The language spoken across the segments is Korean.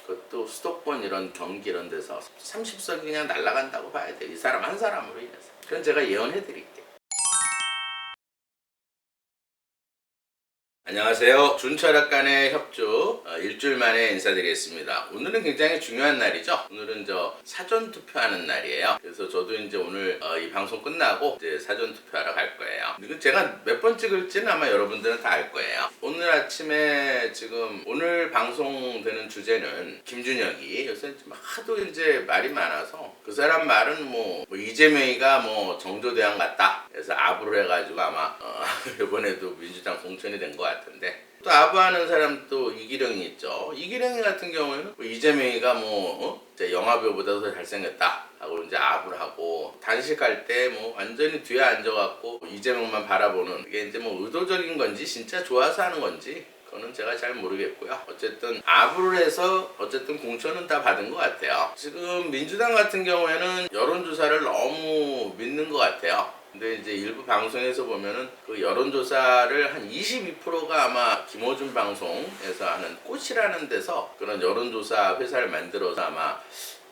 그것도 수도권 이런 경기 이런 데서 30석이 그냥 날아간다고 봐야 돼. 이 사람 한 사람으로 인해서. 그건 제가 예언해 드릴게요. 안녕하세요. 준철학간의 협조 일주일 만에 인사드리겠습니다. 오늘은 굉장히 중요한 날이죠. 오늘은 사전 투표하는 날이에요. 그래서 저도 이제 오늘 이 방송 끝나고 이제 사전 투표하러 갈 거예요. 이건 제가 몇 번 찍을지는 아마 여러분들은 다 알 거예요. 오늘 아침에 지금 오늘 방송되는 주제는 김준혁이 요새 하도 이제 말이 많아서 그 사람 말은 뭐 이재명이가 정조대왕 같다. 그래서 아부를 해가지고 아마 이번에도 민주당 공천이 된 것 같은데 또 아부하는 사람 또 이기령이 있죠. 이기령이 같은 경우에는 이재명이가 영화배우보다 더 잘생겼다 하고 이제 아부를 하고 단식할 때 완전히 뒤에 앉아갖고 이재명만 바라보는 이게 이제 의도적인 건지 진짜 좋아서 하는 건지 그거는 제가 잘 모르겠고요. 어쨌든 아부를 해서 어쨌든 공천은 다 받은 것 같아요. 지금 민주당 같은 경우에는 여론조사를 너무 믿는 것 같아요. 근데 이제 일부 방송에서 보면은 그 여론조사를 한 22%가 아마 김어준 방송에서 하는 꽃이라는 데서 그런 여론조사 회사를 만들어서 아마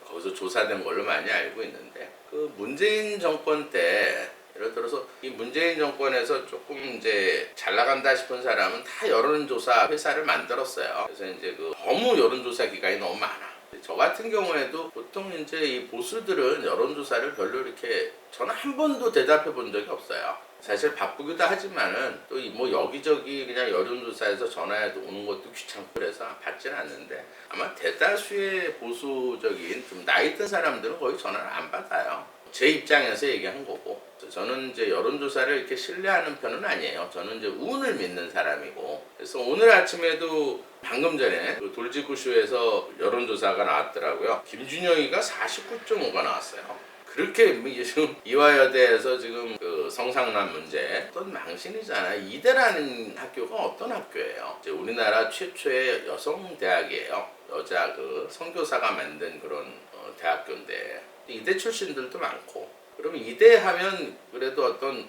거기서 조사된 걸로 많이 알고 있는데 그 문재인 정권 때 예를 들어서 이 문재인 정권에서 조금 이제 잘 나간다 싶은 사람은 다 여론조사 회사를 만들었어요. 그래서 이제 너무 여론조사 기관이 너무 많아. 저 같은 경우에도 보통 이제 이 보수들은 여론조사를 별로 이렇게 저는 한 번도 대답해 본 적이 없어요. 사실 바쁘기도 하지만은 또 여기저기 그냥 여론조사에서 전화해 오는 것도 귀찮고 그래서 받지는 않는데 아마 대다수의 보수적인 좀 나이 든 사람들은 거의 전화를 안 받아요. 제 입장에서 얘기한 거고 저는 이제 여론조사를 이렇게 신뢰하는 편은 아니에요. 저는 이제 운을 믿는 사람이고 그래서 오늘 아침에도 방금 전에 그 돌직구쇼에서 여론조사가 나왔더라고요. 김준영이가 49.5가 나왔어요. 그렇게 지금 이화여대에서 지금 그 성상남 문제 어떤 망신이잖아요. 이대라는 학교가 어떤 학교예요? 이제 우리나라 최초의 여성 대학이에요. 여자 선교사가 만든 그런 대학교인데 이대 출신들도 많고 그러면 이대 하면 그래도 어떤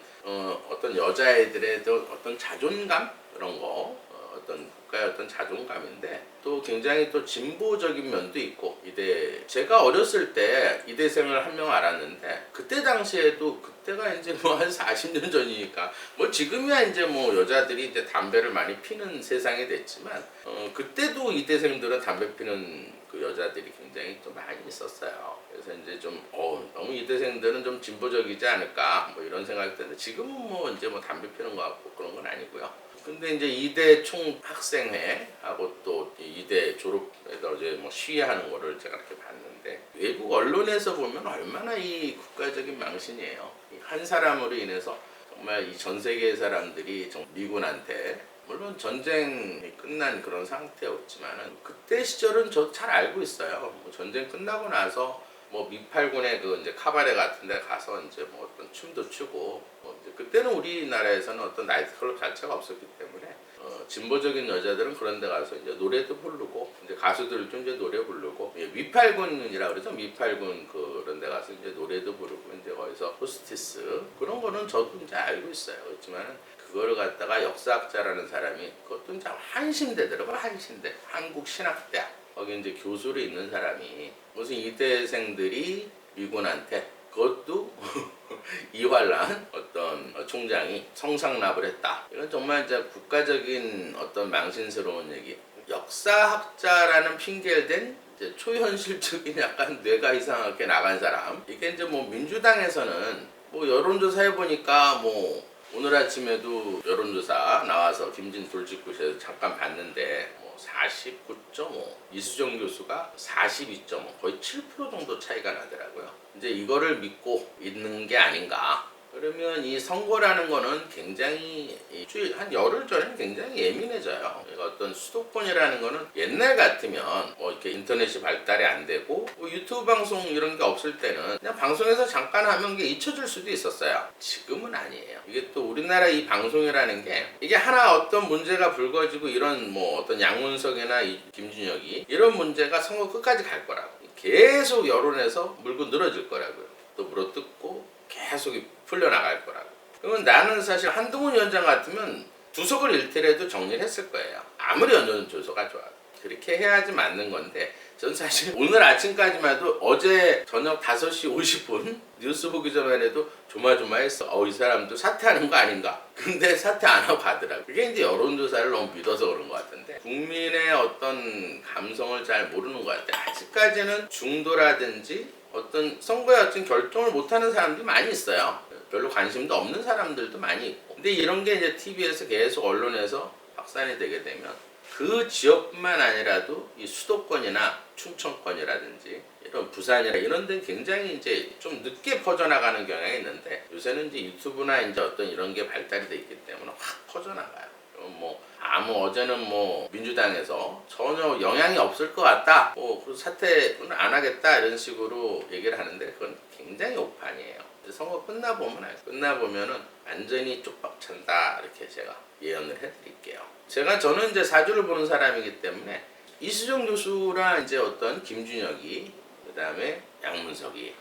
여자애들의 어떤 자존감 그런 거 어떤 국가의 어떤 자존감인데 또 굉장히 또 진보적인 면도 있고 이대 제가 어렸을 때 이대생을 한 명 알았는데 그때 당시에도 그때가 이제 한 40년 전이니까 지금이야 이제 여자들이 이제 담배를 많이 피는 세상이 됐지만 그때도 이대생들은 담배 피는 그 여자들이 굉장히 좀 많이 있었어요. 그래서 이제 좀 너무 이대생들은 좀 진보적이지 않을까 이런 생각이 드는데 지금은 이제 담배 피는 거 같고 그런 건 아니고요. 근데 이제 이대 총학생회하고 또 이대 졸업에다 어제 시위하는 거를 제가 이렇게 봤는데 외국 언론에서 보면 얼마나 이 국가적인 망신이에요. 한 사람으로 인해서 정말 이 전 세계의 사람들이 미군한테 물론 전쟁이 끝난 그런 상태였지만은 그때 시절은 저 잘 알고 있어요. 전쟁 끝나고 나서 미팔군의 이제 카바레 같은 데 가서 이제 어떤 춤도 추고 이제 그때는 우리나라에서는 어떤 나이트클럽 자체가 없었기 때문에 진보적인 여자들은 그런 데 가서 이제 노래도 부르고 이제 가수들도 이제 노래 부르고 미팔군이라 그러죠. 미팔군 그런 데 가서 이제 노래도 부르고 이제 거기서 호스티스 그런 거는 저도 이제 알고 있어요. 그렇지만은 그거를 갖다가 역사학자라는 사람이 그것도 이제 한신대더라고요. 한신대 한국신학대학 거기 이제 교수로 있는 사람이 무슨 이대생들이 미군한테 그것도 이활란 어떤 총장이 성상납을 했다. 이건 정말 이제 국가적인 어떤 망신스러운 얘기. 역사학자라는 핑계를 댄 이제 초현실적인 약간 뇌가 이상하게 나간 사람. 이게 이제 민주당에서는 여론조사 해보니까 오늘 아침에도 여론조사 나와서 김진 돌직구쇼에서 잠깐 봤는데 49.5 이수정 교수가 42.5 거의 7% 정도 차이가 나더라고요. 이제 이거를 믿고 있는 게 아닌가. 그러면 이 선거라는 거는 굉장히 한 열흘 전에는 굉장히 예민해져요. 어떤 수도권이라는 거는 옛날 같으면 이렇게 인터넷이 발달이 안 되고 유튜브 방송 이런 게 없을 때는 그냥 방송에서 잠깐 하면 이게 잊혀질 수도 있었어요. 지금은 아니에요. 이게 또 우리나라 이 방송이라는 게 이게 하나 어떤 문제가 불거지고 이런 어떤 양문석이나 김준혁이 이런 문제가 선거 끝까지 갈 거라고. 계속 여론에서 물고 늘어질 거라고요. 또 물어뜯고 계속 풀려나갈 거라고. 그러면 나는 사실 한동훈 위원장 같으면 두석을 잃더라도 정리를 했을 거예요. 아무리 여론조사가 좋아도. 그렇게 해야지 맞는 건데 전 사실 오늘 아침까지만 해도 어제 저녁 5시 50분 뉴스 보기 전만 해도 조마조마했어. 이 사람도 사퇴하는 거 아닌가? 근데 사퇴 안 하고 가더라고. 그게 이제 여론조사를 너무 믿어서 그런 것 같은데 국민의 어떤 감성을 잘 모르는 것 같아. 아직까지는 중도라든지 어떤 선거에 어떤 결정을 못하는 사람들이 많이 있어요. 별로 관심도 없는 사람들도 많이 있고. 근데 이런 게 이제 TV에서 계속 언론에서 확산이 되게 되면 그 지역뿐만 아니라도 이 수도권이나 충청권이라든지 이런 부산이나 이런 데는 굉장히 이제 좀 늦게 퍼져나가는 경향이 있는데 요새는 이제 유튜브나 이제 어떤 이런 게 발달이 돼 있기 때문에 확 퍼져나가요. 어제는 민주당에서 전혀 영향이 없을 것 같다. 그 사퇴는 안 하겠다 이런 식으로 얘기를 하는데 그건 굉장히 오판이에요. 선거 끝나보면은 완전히 쪽박 찬다 이렇게 제가 예언을 해드릴게요. 저는 이제 사주를 보는 사람이기 때문에 이수정 교수랑 이제 어떤 김준혁이 그다음에 양문석이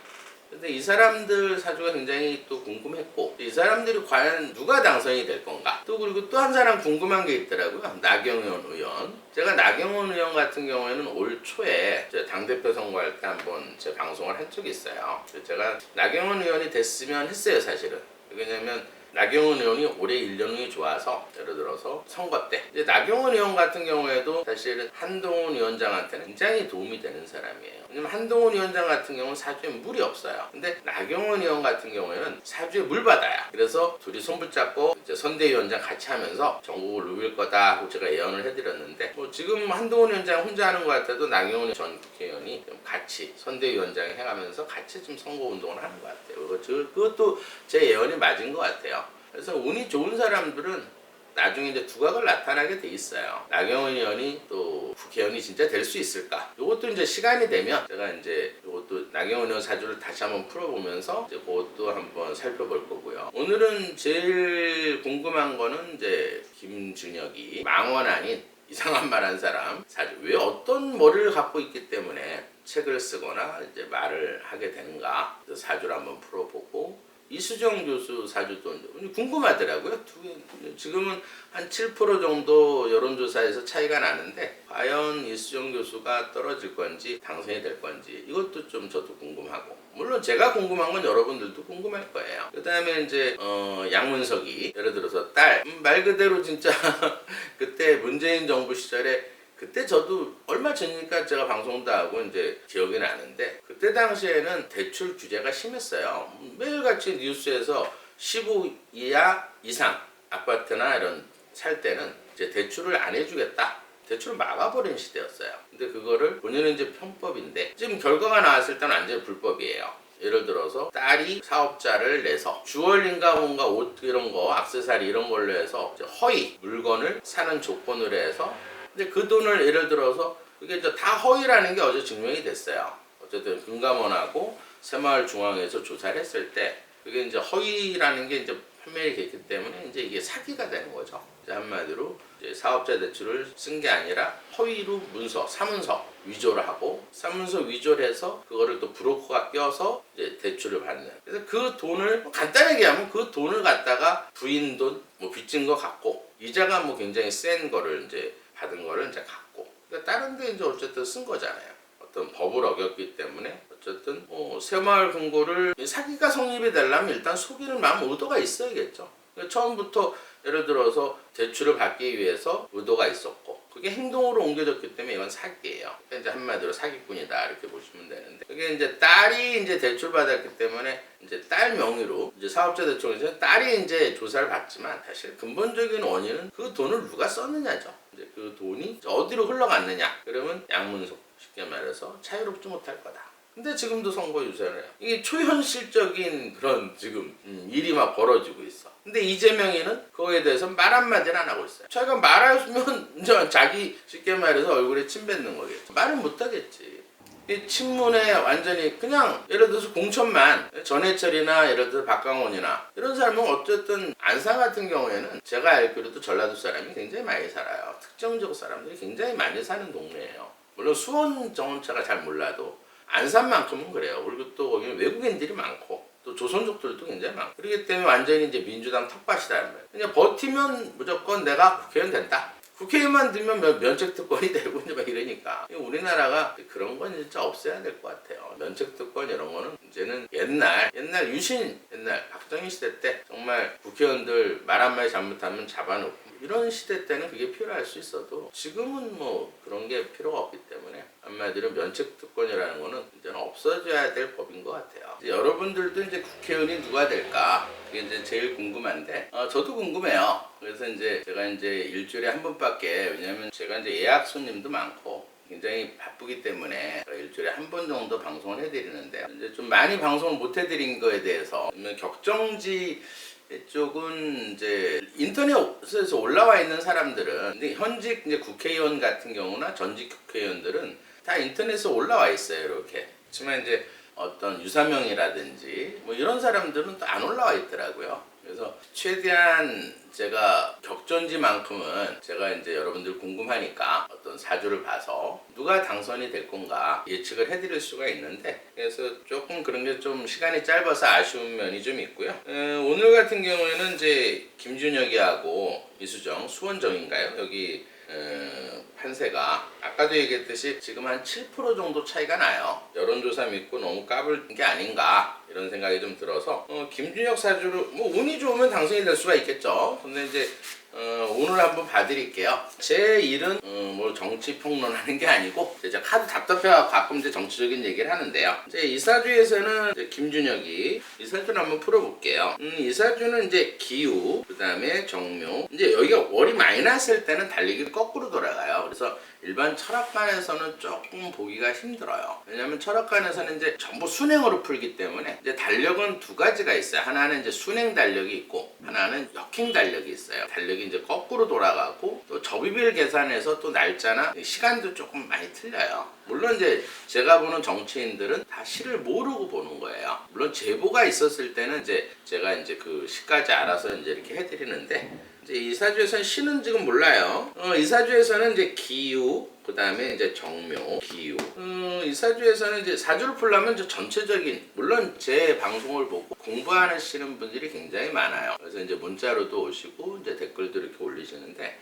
근데 이 사람들 사주가 굉장히 또 궁금했고 이 사람들이 과연 누가 당선이 될 건가 또 그리고 또 한 사람 궁금한 게 있더라고요. 나경원 의원. 제가 나경원 의원 같은 경우에는 올 초에 당대표 선거할 때 한번 제 방송을 한 적이 있어요. 제가 나경원 의원이 됐으면 했어요 사실은. 왜냐면 나경원 의원이 올해 1년이 좋아서 예를 들어서 선거 때 이제 나경원 의원 같은 경우에도 사실은 한동훈 위원장한테는 굉장히 도움이 되는 사람이에요. 왜냐면 한동훈 위원장 같은 경우는 사주에 물이 없어요. 근데 나경원 의원 같은 경우에는 사주에 물바다야. 그래서 둘이 손붙잡고 이제 선대위원장 같이 하면서 전국을 누빌 거다 하고 제가 예언을 해드렸는데 지금 한동훈 위원장 혼자 하는 것 같아도 나경원 전 국회의원이 좀 같이 선대위원장 해가면서 같이 좀 선거운동을 하는 것 같아요. 그것도 제 예언이 맞은 것 같아요. 그래서 운이 좋은 사람들은 나중에 이제 두각을 나타나게 돼 있어요. 나경원 의원이 또 국회의원이 진짜 될 수 있을까? 이것도 이제 시간이 되면 제가 이제 이것도 나경원 의원 사주를 다시 한번 풀어보면서 이제 그것도 한번 살펴볼 거고요. 오늘은 제일 궁금한 거는 이제 김준혁이 망원 아닌 이상한 말 한 사람 사주 왜 어떤 머리를 갖고 있기 때문에 책을 쓰거나 이제 말을 하게 되는가 사주를 한번 풀어보고. 이수정 교수 사주도 궁금하더라고요. 지금은 한 7% 정도 여론조사에서 차이가 나는데 과연 이수정 교수가 떨어질 건지 당선이 될 건지 이것도 좀 저도 궁금하고 물론 제가 궁금한 건 여러분들도 궁금할 거예요. 그 다음에 이제 양문석이 예를 들어서 딸 말 그대로 진짜 그때 문재인 정부 시절에 그때 저도 얼마 전이니까 제가 방송도 하고 이제 기억이 나는데 그때 당시에는 대출 규제가 심했어요. 매일같이 뉴스에서 15 이하 이상 아파트나 이런 살 때는 이제 대출을 안 해주겠다. 대출을 막아버린 시대였어요. 근데 그거를 본인은 이제 편법인데 지금 결과가 나왔을 때는 완전히 불법이에요. 예를 들어서 딸이 사업자를 내서 주얼린가 뭔가 옷 이런 거 액세서리 이런 걸로 해서 허위 물건을 사는 조건으로 해서 근데 그 돈을 예를 들어서 그게 이제 다 허위라는 게 어제 증명이 됐어요. 어쨌든 금감원하고 새마을중앙에서 조사를 했을 때 그게 이제 허위라는 게 이제 판명이 됐기 때문에 이제 이게 사기가 되는 거죠. 이제 한마디로 이제 사업자 대출을 쓴 게 아니라 허위로 문서, 사문서 위조를 하고 사문서 위조를 해서 그거를 또 브로커가 껴서 이제 대출을 받는. 그래서 그 돈을 간단하게 하면 그 돈을 갖다가 부인 돈 빚진 거 갖고 이자가 굉장히 센 거를 이제 받은 거를 이제 갖고 그러니까 다른 데 이제 어쨌든 쓴 거잖아요. 어떤 법을 어겼기 때문에 어쨌든 새마을 금고를 사기가 성립이 되려면 일단 속이는 마음 의도가 있어야겠죠. 그러니까 처음부터 예를 들어서 대출을 받기 위해서 의도가 있었고 그게 행동으로 옮겨졌기 때문에 이건 사기예요. 그러니까 이제 한마디로 사기꾼이다 이렇게 보시면 되는데 그게 이제 딸이 이제 대출 받았기 때문에 이제 딸 명의로 이제 사업자 대출에서 딸이 이제 조사를 받지만 사실 근본적인 원인은 그 돈을 누가 썼느냐죠. 이제 그 돈이 어디로 흘러갔느냐. 그러면 양문석 쉽게 말해서 자유롭지 못할 거다. 근데 지금도 선거 유세를 해요. 이게 초현실적인 그런 지금 일이 막 벌어지고 있어. 근데 이재명이는 그거에 대해서 말 한마디는 안 하고 있어요. 자기가 말하면 자기 쉽게 말해서 얼굴에 침 뱉는 거겠죠. 말은 못하겠지. 이 친문에 완전히 그냥 예를 들어서 공천만 전해철이나 예를 들어서 박강원이나 이런 사람은 어쨌든 안산 같은 경우에는 제가 알기로도 전라도 사람이 굉장히 많이 살아요. 특정 지역 사람들이 굉장히 많이 사는 동네예요. 물론 수원 정원차가 잘 몰라도 안산만큼은 그래요. 그리고 또 거기는 외국인들이 많고 또 조선족들도 굉장히 많고 그렇기 때문에 완전히 이제 민주당 텃밭이다. 그냥 버티면 무조건 내가 국회의원 된다. 국회의원만 들면 면책특권이 되고 이제 막 이러니까 우리나라가 그런 건 진짜 없애야 될 것 같아요. 면책특권 이런 거는 이제는 옛날 유신 옛날 박정희 시대 때 정말 국회의원들 말 한마디 잘못하면 잡아놓고 이런 시대 때는 그게 필요할 수 있어도 지금은 뭐 그런 게 필요가 없기 때문에 한마디로 면책특권이라는 거는 이제는 없어져야 될 법인 것 같아요. 이제 여러분들도 이제 국회의원이 누가 될까 그게 이제 제일 궁금한데 저도 궁금해요. 그래서 이제 제가 이제 일주일에 한 번밖에 왜냐면 제가 이제 예약 손님도 많고 굉장히 바쁘기 때문에 일주일에 한 번 정도 방송을 해드리는데 이제 좀 많이 방송을 못 해드린 거에 대해서 격정지 쪽은 이제 인터넷에서 올라와 있는 사람들은 근데 현직 이제 국회의원 같은 경우나 전직 국회의원들은 다 인터넷에 올라와 있어요. 이렇게. 하지만 이제 어떤 유사명이라든지 뭐 이런 사람들은 또 안 올라와 있더라고요. 그래서 최대한 제가 격전지만큼은 제가 이제 여러분들 궁금하니까 어떤 사주를 봐서 누가 당선이 될 건가 예측을 해드릴 수가 있는데 그래서 조금 그런 게 좀 시간이 짧아서 아쉬운 면이 좀 있고요. 오늘 같은 경우에는 이제 김준혁이하고 이수정, 수원정인가요? 여기 판세가 아까도 얘기했듯이 지금 한 7% 정도 차이가 나요. 여론조사 믿고 너무 까불 게 아닌가 이런 생각이 좀 들어서 김준혁 사주로 뭐 운이 좋으면 당선이 될 수가 있겠죠. 근데 이제 오늘 한번 봐드릴게요. 제 일은 뭐 정치 평론하는 게 아니고 제가 카드 답답해서 가끔 이제 정치적인 얘기를 하는데요. 이제 이 사주에서는 이제 김준혁이 이 사주를 한번 풀어볼게요. 이 사주는 이제 기우, 그 다음에 정묘. 이제 여기가 월이 많이 났을 때는 달리기 거꾸로 돌아가요. 그래서 일반 철학관에서는 조금 보기가 힘들어요. 왜냐면 철학관에서는 이제 전부 순행으로 풀기 때문에 이제 달력은 두 가지가 있어요. 하나는 이제 순행 달력이 있고 하나는 역행 달력이 있어요. 달력이 이제 거꾸로 돌아가고 또 접입일 계산해서 또 날짜나 시간도 조금 많이 틀려요. 물론 이제 제가 보는 정치인들은 다 시를 모르고 보는 거예요. 물론 제보가 있었을 때는 이제 제가 이제 그 시까지 알아서 이제 이렇게 해드리는데 이제 이 사주에서는 시는 지금 몰라요. 이 사주에서는 이제 기유, 그 다음에 이제 정묘, 기유. 이 사주에서는 이제 사주를 풀려면 이제 전체적인, 물론 제 방송을 보고 공부하시는 분들이 굉장히 많아요. 그래서 이제 문자로도 오시고 이제 댓글도 이렇게 올리시는데,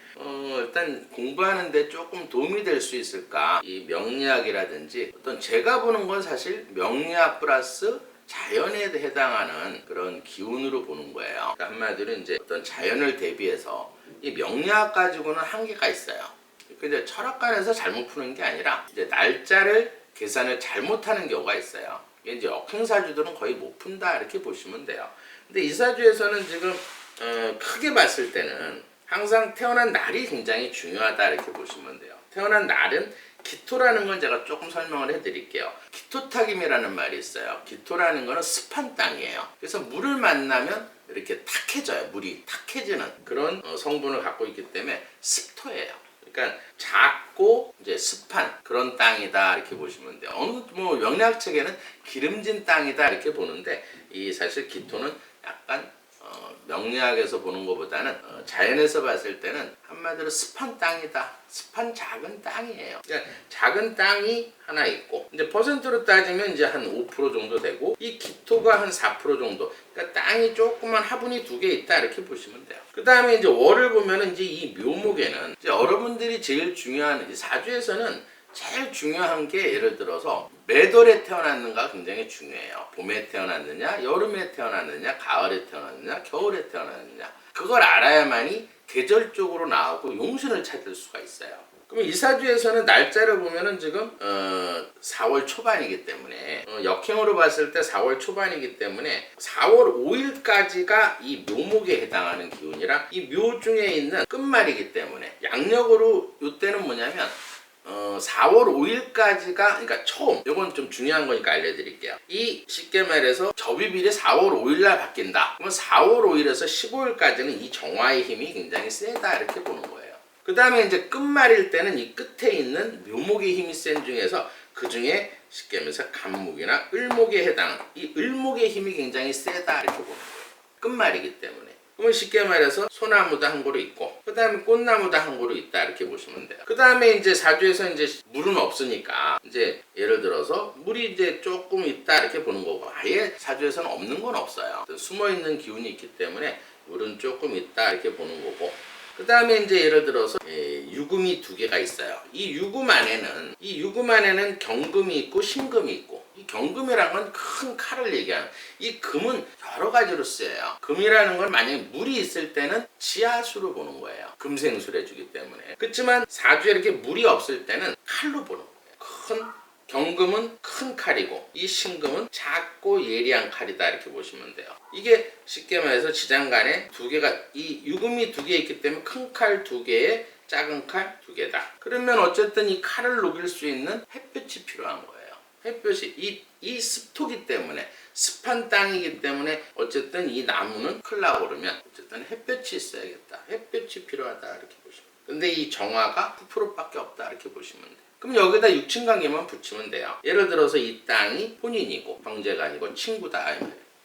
일단 공부하는데 조금 도움이 될 수 있을까? 이 명리학이라든지 어떤 제가 보는 건 사실 명리학 플러스 자연에 해당하는 그런 기운으로 보는 거예요. 그러니까 한마디로 이제 어떤 자연을 대비해서 이 명리학 가지고는 한계가 있어요. 근데 철학관에서 잘못 푸는 게 아니라 이제 날짜를 계산을 잘못하는 경우가 있어요. 이게 이제 역행사주들은 거의 못 푼다 이렇게 보시면 돼요. 근데 이 사주에서는 지금 크게 봤을 때는 항상 태어난 날이 굉장히 중요하다 이렇게 보시면 돼요. 태어난 날은 기토라는 건 제가 조금 설명을 해드릴게요. 기토탁임이라는 말이 있어요. 기토라는 거는 습한 땅이에요. 그래서 물을 만나면 이렇게 탁해져요. 물이 탁해지는 그런 성분을 갖고 있기 때문에 습토예요. 그러니까 작고 이제 습한 그런 땅이다 이렇게 보시면 돼요. 어느 뭐 명리학 책에는 기름진 땅이다 이렇게 보는데 이 사실 기토는 약간 명리학에서 보는 것보다는 자연에서 봤을 때는 한마디로 습한 땅이다. 습한 작은 땅이에요. 그러니까 작은 땅이 하나 있고 이제 퍼센트로 따지면 이제 한 5% 정도 되고 이 기토가 한 4% 정도. 그러니까 땅이 조그만 화분이 두 개 있다 이렇게 보시면 돼요. 그 다음에 이제 월을 보면은 이제 이 묘목에는 이제 여러분들이 제일 중요한 이제 사주에서는 제일 중요한 게 예를 들어서 몇 월에 태어났는가 굉장히 중요해요. 봄에 태어났느냐, 여름에 태어났느냐, 가을에 태어났느냐, 겨울에 태어났느냐. 그걸 알아야만이 계절적으로 나오고 용신을 찾을 수가 있어요. 그럼 이 사주에서는 날짜를 보면은 지금 4월 초반이기 때문에 역행으로 봤을 때 4월 초반이기 때문에 4월 5일까지가 이 묘목에 해당하는 기운이라 이 묘 중에 있는 끝말이기 때문에 양력으로 이때는 뭐냐면 4월 5일까지가 그러니까 처음 이건 좀 중요한 거니까 알려드릴게요. 이 쉽게 말해서 접입일이 4월 5일날 바뀐다. 그러면 4월 5일에서 15일까지는 이 정화의 힘이 굉장히 세다 이렇게 보는 거예요. 그 다음에 이제 끝말일 때는 이 끝에 있는 묘목의 힘이 센 중에서 그 중에 쉽게 말해서 간목이나 을목에 해당하는 이 을목의 힘이 굉장히 세다 이렇게 보는 거예요. 끝말이기 때문에. 그러면 쉽게 말해서 소나무도 한 그루 있고 그 다음에 꽃나무도 한 그루 있다 이렇게 보시면 돼요. 그 다음에 이제 사주에서 이제 물은 없으니까 이제 예를 들어서 물이 이제 조금 있다 이렇게 보는 거고 아예 사주에서는 없는 건 없어요. 숨어 있는 기운이 있기 때문에 물은 조금 있다 이렇게 보는 거고 그 다음에 이제 예를 들어서 유금이 두 개가 있어요. 이 유금 안에는 경금이 있고 신금이 있고, 이 경금이란 건 큰 칼을 얘기하는, 이 금은 여러 가지로 쓰여요. 금이라는 건 만약에 물이 있을 때는 지하수로 보는 거예요. 금생수를 해주기 때문에. 그렇지만 사주에 이렇게 물이 없을 때는 칼로 보는 거예요. 경금은 큰 칼이고 이 신금은 작고 예리한 칼이다 이렇게 보시면 돼요. 이게 쉽게 말해서 지장간에 두 개가, 이 유금이 두 개 있기 때문에 큰 칼 두 개에 작은 칼 두 개다. 그러면 어쨌든 이 칼을 녹일 수 있는 햇볕이 필요한 거예요. 햇볕이 이 습토기 때문에, 습한 땅이기 때문에 어쨌든 이 나무는 클라고 그러면 어쨌든 햇볕이 있어야겠다. 햇볕이 필요하다 이렇게 보시면 돼요. 근데 이 정화가 9%밖에 없다 이렇게 보시면 돼요. 그럼 여기다 육친관계만 붙이면 돼요. 예를 들어서 이 땅이 본인이고 형제가 아니고 친구다.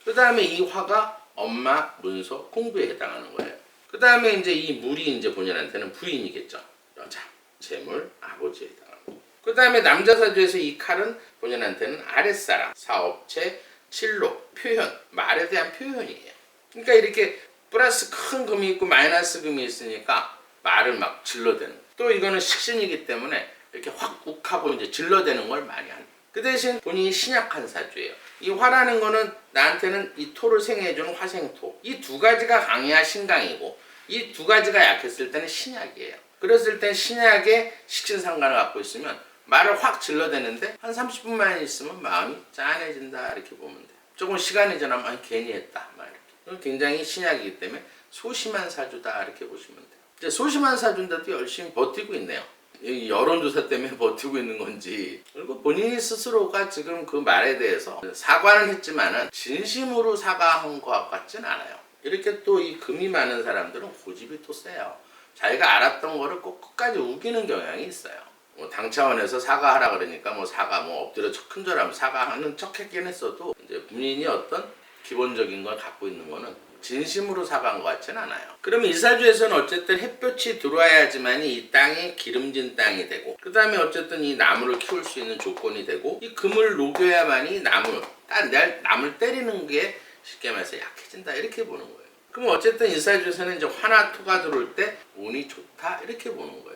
그 다음에 이 화가 엄마, 문서, 공부에 해당하는 거예요. 그 다음에 이제 이 물이 이제 본인한테는 부인이겠죠. 여자, 재물, 아버지에 해당하는 거예요. 그 다음에 남자 사주에서 이 칼은 본인한테는 아랫사람, 사업체, 진로, 표현, 말에 대한 표현이에요. 그러니까 이렇게 플러스 큰 금이 있고 마이너스 금이 있으니까 말을 막 질러대는 거예요. 또 이거는 식신이기 때문에 이렇게 확 욱하고 이제 질러대는 걸 많이 하는. 그 대신 본인이 신약한 사주예요. 이 화라는 거는 나한테는 이 토를 생해주는 화생토. 이 두 가지가 강해야 신강이고 이 두 가지가 약했을 때는 신약이에요. 그랬을 땐 신약의 식신상관을 갖고 있으면 말을 확 질러대는데 한 30분만 있으면 마음이 짠해진다 이렇게 보면 돼요. 조금 시간이 지나면 괜히 했다 막 이렇게. 굉장히 신약이기 때문에 소심한 사주다 이렇게 보시면 돼요. 이제 소심한 사주인데도 열심히 버티고 있네요. 여론조사 때문에 버티고 있는 건지, 그리고 본인이 스스로가 지금 그 말에 대해서 사과는 했지만은 진심으로 사과한 것 같진 않아요. 이렇게 또 이 금이 많은 사람들은 고집이 또 세요. 자기가 알았던 거를 꼭 끝까지 우기는 경향이 있어요. 뭐 당 차원에서 사과하라 그러니까 뭐 사과 엎드려 큰절하면 사과하는 척했긴 했어도 이제 본인이 어떤 기본적인 걸 갖고 있는 거는 진심으로 사과한 것 같지는 않아요. 그러면 이 사주에서는 어쨌든 햇볕이 들어와야지만 이 땅이 기름진 땅이 되고, 그 다음에 어쨌든 이 나무를 키울 수 있는 조건이 되고, 이 금을 녹여야만이 나무를 때리는 게 쉽게 말해서 약해진다 이렇게 보는 거예요. 그럼 어쨌든 이 사주에서는 이제 화나 토가 들어올 때 운이 좋다 이렇게 보는 거예요.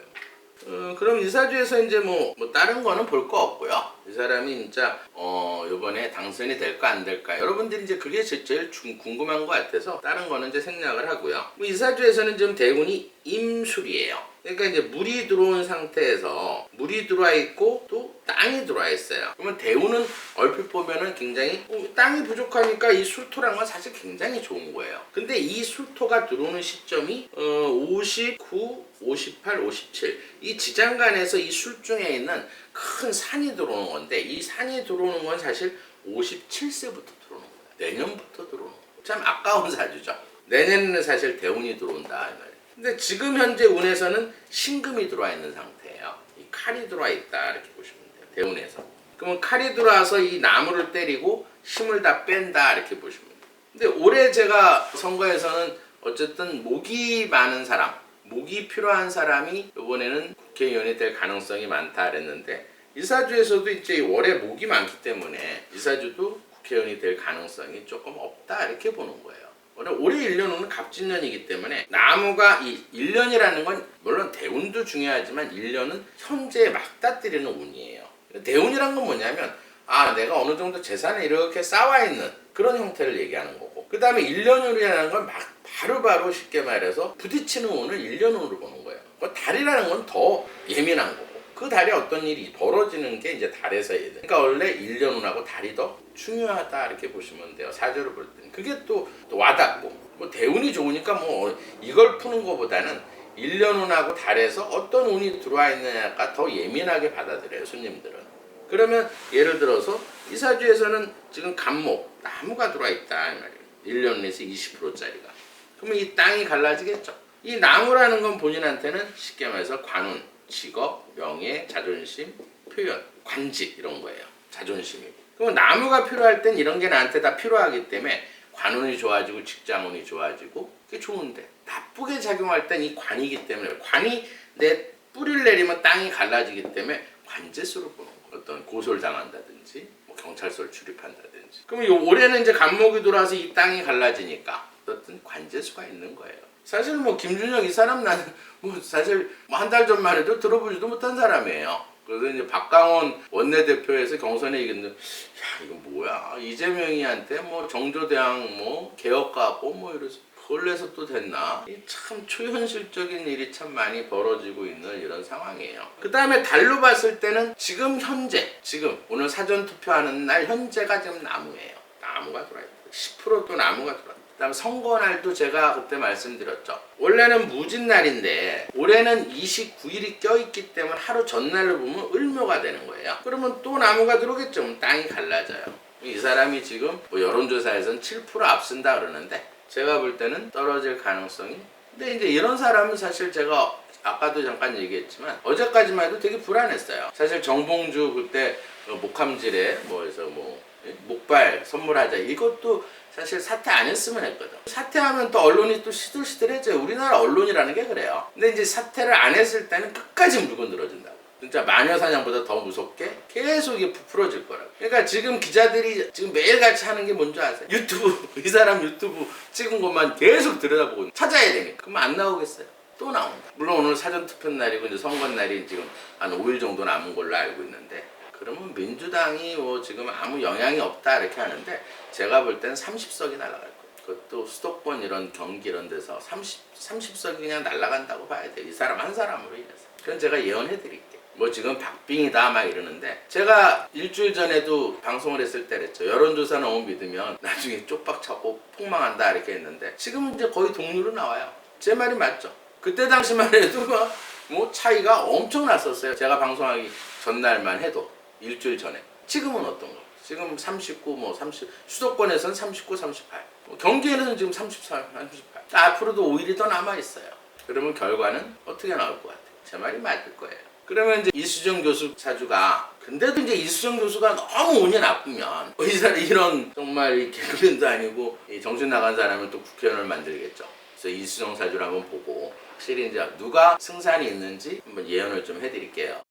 그럼 이 사주에서 이제 뭐 다른 거는 볼 거 없고요. 이 사람이 진짜 이번에 당선이 될까 안 될까, 여러분들이 이제 그게 제일 궁금한 것 같아서 다른 거는 이제 생략을 하고요. 이 사주에서는 지금 대운이 임술이에요. 그러니까 이제 물이 들어온 상태에서 물이 들어와 있고 또 땅이 들어와 있어요. 그러면 대운은 얼핏 보면은 굉장히 땅이 부족하니까 이 술토란 건 사실 굉장히 좋은 거예요. 근데 이 술토가 들어오는 시점이 59, 58, 57 이 지장간에서 이 술 중에 있는 큰 산이 들어오는 건데, 이 산이 들어오는 건 사실 57세부터 들어오는 거예요. 내년부터 들어오는 거예요. 참 아까운 사주죠. 내년에는 사실 대운이 들어온다 이 말이에요. 근데 지금 현재 운에서는 신금이 들어와 있는 상태예요. 이 칼이 들어와 있다 이렇게 보시면 돼요. 대운에서. 그러면 칼이 들어와서 이 나무를 때리고 힘을 다 뺀다 이렇게 보시면 돼요. 근데 올해 제가 선거에서는 어쨌든 목이 많은 사람, 목이 필요한 사람이 이번에는 국회의원이 될 가능성이 많다 그랬는데, 이 사주에서도 이제 월에 목이 많기 때문에 이 사주도 국회의원이 될 가능성이 조금 없다 이렇게 보는 거예요. 올해 1년은 갑진년이기 때문에 나무가 이 1년이라는 건 물론 대운도 중요하지만 1년은 현재에 맞닥뜨리는 운이에요. 대운이란 건 뭐냐면 내가 어느 정도 재산이 이렇게 쌓아 있는 그런 형태를 얘기하는 거고, 그 다음에 1년운이라는 건 바로바로 쉽게 말해서 부딪히는 운을 1년운으로 보는 거예요. 달이라는 건 더 예민한 거고, 그 달에 어떤 일이 벌어지는 게 이제 달에서 예들. 그러니까 원래 1년운하고 달이 더 중요하다 이렇게 보시면 돼요. 사주를 볼 때는. 그게 또 와닿고, 대운이 좋으니까 이걸 푸는 것보다는 1년운하고 달에서 어떤 운이 들어와 있느냐가 더 예민하게 받아들여요, 손님들은. 그러면 예를 들어서 이 사주에서는 지금 간목, 나무가 들어와 있다 이 말이에요. 1년에서 20%짜리가. 그러면 이 땅이 갈라지겠죠. 이 나무라는 건 본인한테는 쉽게 말해서 관운, 직업, 명예, 자존심, 표현, 관직 이런 거예요. 자존심이고. 그럼 나무가 필요할 땐 이런 게 나한테 다 필요하기 때문에 관운이 좋아지고 직장운이 좋아지고 그게 좋은데, 나쁘게 작용할 땐 이 관이기 때문에, 관이 내 뿌리를 내리면 땅이 갈라지기 때문에 관제수를 보는 거예요. 어떤 고소를 당한다든지 경찰서를 출입한다든지. 그러면 올해는 이제 간목이 돌아서 이 땅이 갈라지니까 어떤 관제수가 있는 거예요. 사실 뭐 김준혁 이 사람 나는 뭐 사실 한 달 전만 해도 들어보지도 못한 사람이에요. 그래서 이제 박강원 원내대표에서 경선에 이겼는데 야 이거 뭐야 이재명이한테 뭐 정조대왕 뭐 개혁가고 뭐 이래서 그걸 내서 또 됐나? 참 초현실적인 일이 참 많이 벌어지고 있는 이런 상황이에요. 그 다음에 달로 봤을 때는 지금 현재 지금 오늘 사전투표하는 날 현재가 지금 나무예요. 나무가 들어있다. 10%또 나무가 들어있다. 그다음 선거날도 제가 그때 말씀드렸죠. 원래는 무진날인데 올해는 29일이 껴있기 때문에 하루 전날로 보면 을묘가 되는 거예요. 그러면 또 나무가 들어오겠죠. 땅이 갈라져요. 이 사람이 지금 뭐 여론조사에서는 7% 앞선다 그러는데 제가 볼 때는 떨어질 가능성이. 근데 이제 이런 사람은 사실 제가 아까도 잠깐 얘기했지만 어제까지만 해도 되게 불안했어요. 사실 정봉주 그때 목함질에 뭐해서 뭐 목발 선물하자 이것도 사실 사퇴 안 했으면 했거든. 사퇴하면 또 언론이 또 시들시들해져요. 우리나라 언론이라는 게 그래요. 근데 이제 사퇴를 안 했을 때는 끝까지 물고 늘어진다고. 진짜 마녀사냥보다 더 무섭게 계속 이게 부풀어질 거라고. 그러니까 지금 기자들이 지금 매일같이 하는 게 뭔지 아세요? 유튜브 이 사람 유튜브 찍은 것만 계속 들여다보고 찾아야 되니까. 그러면 안 나오겠어요. 또 나온다. 물론 오늘 사전투표 날이고 이제 선거 날이 지금 한 5일 정도 남은 걸로 알고 있는데 그러면 민주당이 뭐 지금 아무 영향이 없다 이렇게 하는데 제가 볼 때는 30석이 날아갈 거예요. 그것도 수도권 이런 경기 이런 데서 30석이 그냥 날아간다고 봐야 돼요. 이 사람 한 사람으로 인해서. 그건 제가 예언해 드릴게요. 뭐 지금 박빙이다 막 이러는데 제가 일주일 전에도 방송을 했을 때 그랬죠. 여론조사 너무 믿으면 나중에 쪽박 차고 폭망한다 이렇게 했는데 지금은 이제 거의 동률로 나와요. 제 말이 맞죠. 그때 당시만 해도 뭐 차이가 엄청 났었어요. 제가 방송하기 전날만 해도 일주일 전에. 지금은 어떤가? 지금 39, 뭐 30, 수도권에서는 39, 38. 경기에는 지금 34, 38. 앞으로도 5일이 더 남아있어요. 그러면 결과는 어떻게 나올 것 같아요? 제 말이 맞을 거예요. 그러면 이제 이수정 교수 사주가 근데도 이제 이수정 교수가 너무 운이 나쁘면 의사를 이런 정말 개그맨도 아니고 정신 나간 사람은 또 국회의원을 만들겠죠. 그래서 이수정 사주를 한번 보고 확실히 이제 누가 승산이 있는지 한번 예언을 좀 해드릴게요.